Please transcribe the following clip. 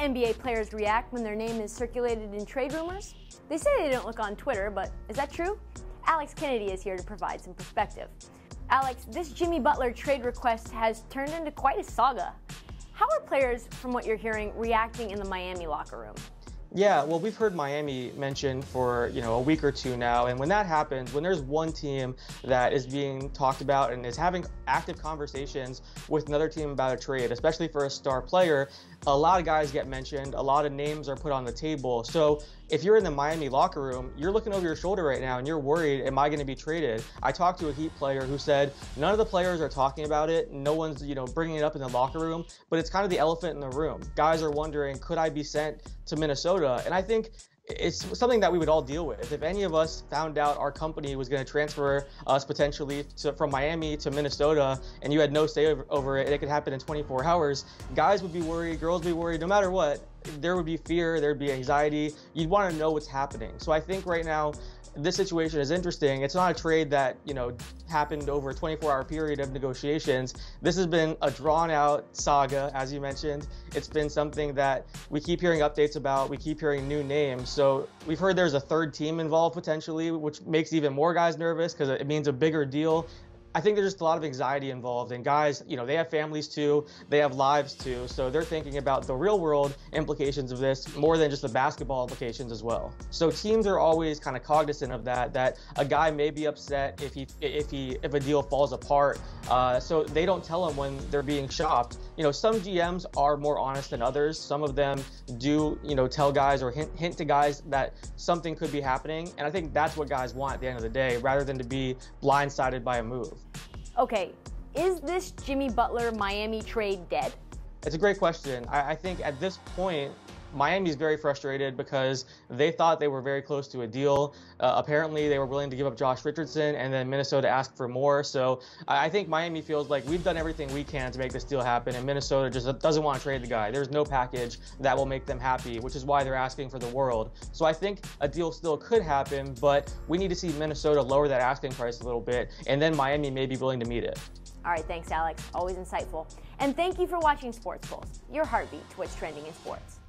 NBA players react when their name is circulated in trade rumors? They say they don't look on Twitter, but is that true? Alex Kennedy is here to provide some perspective. Alex, this Jimmy Butler trade request has turned into quite a saga. How are players, from what you're hearing, reacting in the Miami locker room? Yeah, well, we've heard Miami mentioned for, a week or two now, and when that happens, when there's one team that is being talked about and is having active conversations with another team about a trade, especially for a star player, a lot of guys get mentioned, a lot of names are put on the table. So if you're in the Miami locker room, you're looking over your shoulder right now and you're worried, am I going to be traded? I talked to a Heat player who said none of the players are talking about it. No one's, bringing it up in the locker room, but it's kind of the elephant in the room. Guys are wondering, could I be sent to Minnesota? And I think it's something that we would all deal with. If any of us found out our company was going to transfer us potentially from Miami to Minnesota and you had no say over it, and it could happen in 24 hours, guys would be worried, girls would be worried, no matter what. There would be fear, there'd be anxiety. You'd want to know what's happening. So I think right now, this situation is interesting. It's not a trade that, happened over a 24-hour period of negotiations. This has been a drawn-out saga, as you mentioned. It's been something that we keep hearing updates about. We keep hearing new names. So we've heard there's a third team involved potentially, which makes even more guys nervous because it means a bigger deal. I think there's just a lot of anxiety involved, and guys, they have families too, they have lives too, so they're thinking about the real world implications of this more than just the basketball implications as well. So teams are always kind of cognizant of that a guy may be upset if a deal falls apart, so they don't tell him when they're being shopped. Some GMs are more honest than others. Some of them do, tell guys or hint to guys that something could be happening, and I think that's what guys want at the end of the day, rather than to be blindsided by a move. Okay, is this Jimmy Butler Miami trade dead? It's a great question. I think at this point, Miami's very frustrated because they thought they were very close to a deal. Apparently, they were willing to give up Josh Richardson, and then Minnesota asked for more. So I think Miami feels like we've done everything we can to make this deal happen, and Minnesota just doesn't want to trade the guy. There's no package that will make them happy, which is why they're asking for the world. So I think a deal still could happen, but we need to see Minnesota lower that asking price a little bit, and then Miami may be willing to meet it. All right, thanks, Alex. Always insightful. And thank you for watching Sports Pulse, your heartbeat to what's trending in sports.